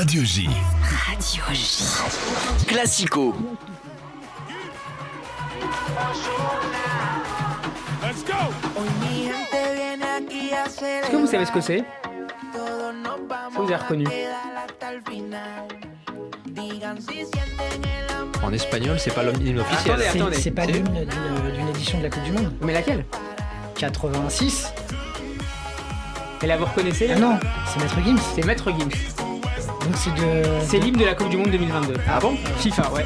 Radio J. Radio J. Classico. Let's go. Est-ce que vous savez ce que c'est? Est-ce que vous avez reconnu? En espagnol, c'est pas l'hymne officiel. Attendez. C'est pas l'hymne d'une édition de la Coupe du Monde. Mais laquelle? 86. Et là, vous reconnaissez? Ah non, c'est Maître Gims. C'est Maître Gims. Donc C'est l'hymne de la Coupe du Monde 2022. Ah bon? FIFA, ouais.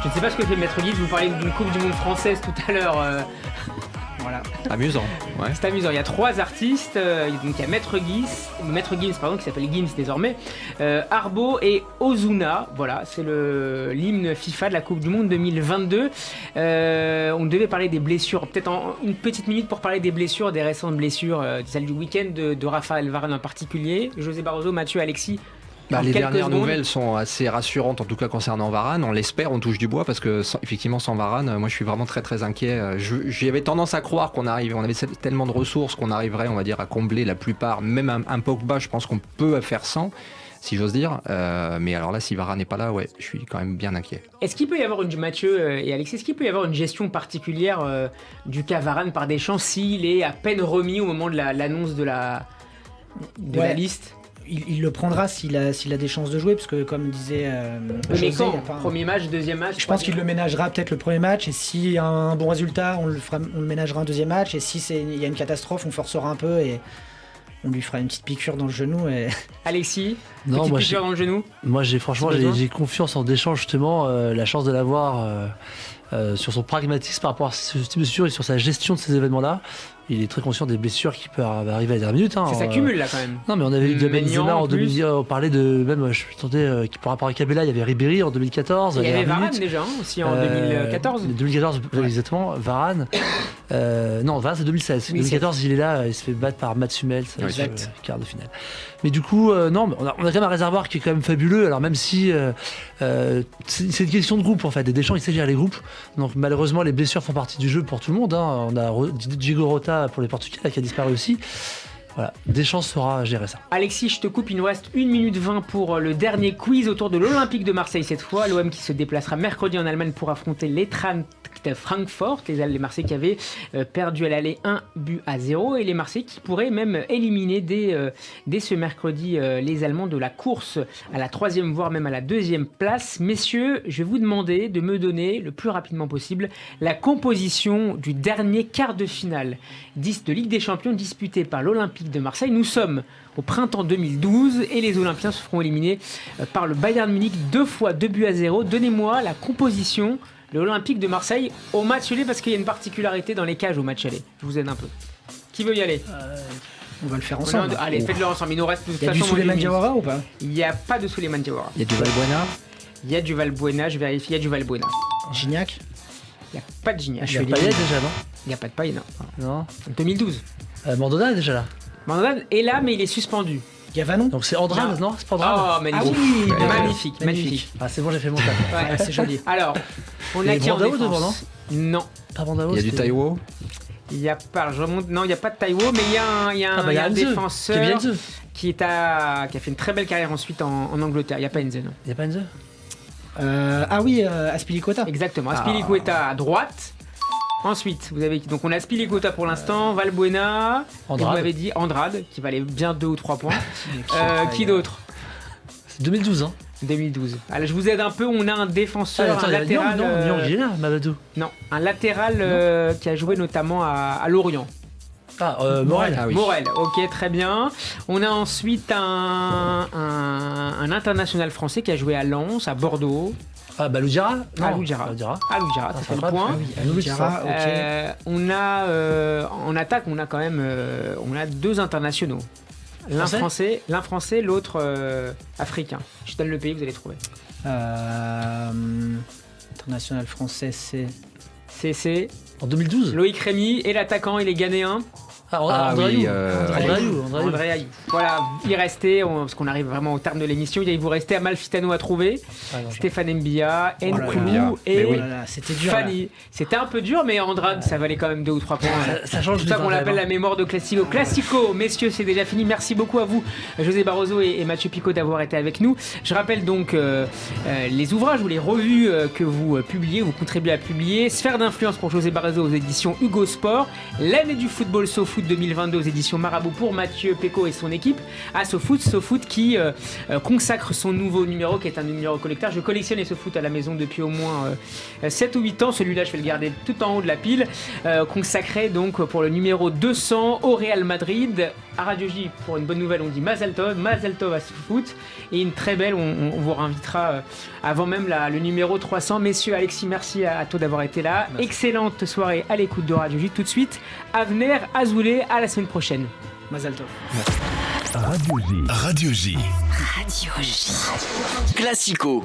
Je ne sais pas ce que fait Maître Gims. Vous parlez d'une Coupe du Monde française tout à l'heure. Voilà. Amusant. Ouais. C'est amusant. Il y a 3 artistes. Donc il y a Maître Gims, qui s'appelle Gims désormais, Arbo et Ozuna. Voilà, c'est l'hymne FIFA de la Coupe du Monde 2022. On devait parler des blessures, peut-être une petite minute pour parler des blessures, des récentes blessures, celles du week-end de Raphaël Varane en particulier. José Barroso, Mathieu, Alexis. Les dernières nouvelles sont assez rassurantes, en tout cas concernant Varane. On l'espère, on touche du bois, parce que effectivement sans Varane, moi je suis vraiment très très inquiet. J'avais tendance à croire on avait tellement de ressources qu'on arriverait, on va dire, à combler la plupart. Même un Pogba, je pense qu'on peut faire sans, si j'ose dire. Mais alors là, si Varane n'est pas là, ouais, je suis quand même bien inquiet. Est-ce qu'il peut y avoir Mathieu et Alexis, est-ce qu'il peut y avoir une gestion particulière du cas Varane par Deschamps s'il est à peine remis au moment de l'annonce de la liste? Il le prendra s'il a des chances de jouer, parce que comme disait mais quand premier match, deuxième match? Je pense qu'il le ménagera peut-être le premier match, et s'il y a un bon résultat, on le ménagera un deuxième match, et si il y a une catastrophe, on forcera un peu et on lui fera une petite piqûre dans le genou. Et... Alexis, non, petite piqûre dans le genou? Moi j'ai confiance en Deschamps, justement, la chance de l'avoir sur son pragmatisme par rapport à ce type de blessure et sur sa gestion de ces événements-là. Il est très conscient des blessures qui peuvent arriver à la dernière minute. Ça s'accumule là quand même. Non, mais on avait eu de Benzema en 2010, on parlait de même, je tentais par rapport à Cabella, il y avait Ribéry en 2014. Il y avait Varane déjà aussi en 2014. 2014 exactement, Varane. Non, Varane c'est 2016. 2014 il est là, il se fait battre par Mats Hummels sur le quart de finale. Mais du coup, non, on a quand même un réservoir qui est quand même fabuleux. Alors même si c'est une question de groupe en fait. Et Deschamps il sait gérer les groupes. Donc malheureusement les blessures font partie du jeu pour tout le monde. On a Diego Rota pour les Portugais qui a disparu aussi. Voilà, Deschamps saura gérer ça. Alexis, je te coupe, il nous reste 1 minute 20 pour le dernier quiz autour de l'Olympique de Marseille cette fois. L'OM qui se déplacera mercredi en Allemagne pour affronter l'Eintracht Francfort, les Marseillais qui avaient perdu à l'aller 1-0, et les Marseillais qui pourraient même éliminer dès ce mercredi les Allemands de la course à la 3e voire même à la 2e place. Messieurs, je vais vous demander de me donner le plus rapidement possible la composition du dernier quart de finale de Ligue des Champions disputé par l'Olympique de Marseille. Nous sommes au printemps 2012 et les Olympiens se feront éliminer par le Bayern Munich 2-0. Donnez-moi la composition de l'Olympique de Marseille au match aller, parce qu'il y a une particularité dans les cages au match aller. Je vous aide un peu. Qui veut y aller? On va le faire ensemble. Allez, faites-le ensemble. Il nous reste de toute façon. Il y a du Souleymane Diawara ou pas? Il n'y a pas de Souleymane Diawara. Il y a du Valbuena. Il y a du Valbuena, je vérifie. Il y a du Valbuena. Gignac? Il n'y a pas de Gignac. Il y a Payet déjà, non? Il n'y a pas de Payet, non. Non. 2012. Mandanda est déjà là. Mandanda est là, mais il est suspendu. Gavanon? Donc c'est Andrade, non? C'est pas Andrade? Oh, magnifique. Ah oui, magnifique. Ah, c'est bon, j'ai fait mon taf. Ouais, c'est joli. Alors, on a qui en Brandao défense? devant, non? Non. Pas Brandao. Il y a du Taiwo. Il y a pas, je remonte. Non, il n'y a pas de Taiwo, mais il y a un défenseur qui a fait une très belle carrière ensuite en Angleterre. Il n'y a pas Enze, non. Il n'y a pas Enze? Aspilicueta. Exactement. Aspilicueta à droite. Ensuite, donc on a Aspilicueta pour l'instant, Valbuena, Andrade. Vous m'avez dit Andrade, qui valait bien 2 ou 3 points. Qui d'autre? C'est 2012, hein. 2012. Alors je vous aide un peu, on a un défenseur, un latéral. Mamadou. Non, un latéral qui a joué notamment à Lorient. Morel. Ah oui. Morel, ok, très bien. On a ensuite un international français qui a joué à Lens, à Bordeaux. Loudjara. Loudjara, ça fait le point. Loudjara, ok. On a en attaque, on a quand même on a 2 internationaux. L'un français, l'autre africain. Je donne le pays, vous allez trouver. International français, c'est en 2012. Loïc Rémy et l'attaquant, il est ghanéen. André Ayou. Voilà, il restait, parce qu'on arrive vraiment au terme de l'émission, il vous restait Amalfitano à trouver, Stéphane Mbia, Nkoulou et c'était dur, Fanny. Là. C'était un peu dur, mais Andrade, ça valait quand même 2 ou 3 points. Ça change. C'est ça qu'on l'appelle la mémoire de Classico. Classico, messieurs, c'est déjà fini. Merci beaucoup à vous, José Barroso et Mathieu Picot, d'avoir été avec nous. Je rappelle donc les ouvrages ou les revues que vous publiez, vous contribuez à publier. Sphère d'influence pour José Barroso aux éditions Hugo Sport. L'année du football SoFoot 2022 aux éditions Marabout pour Mathieu Picot et son équipe à SoFoot qui consacre son nouveau numéro qui est un numéro collecteur. Je collectionne les SoFoot à la maison depuis au moins 7 ou 8 ans. Celui-là, je vais le garder tout en haut de la pile. Consacré donc pour le numéro 200 au Real Madrid. À Radio J, pour une bonne nouvelle, on dit Mazel Tov à SoFoot. Et une très belle, on vous réinvitera avant même le numéro 300. Messieurs, Alexis, merci à toi d'avoir été là. Merci. Excellente soirée à l'écoute de Radio J. Tout de suite, Avner Azoulay, à la semaine prochaine. Mazel Tov. Radio J. Radio J. Radio J. Classico.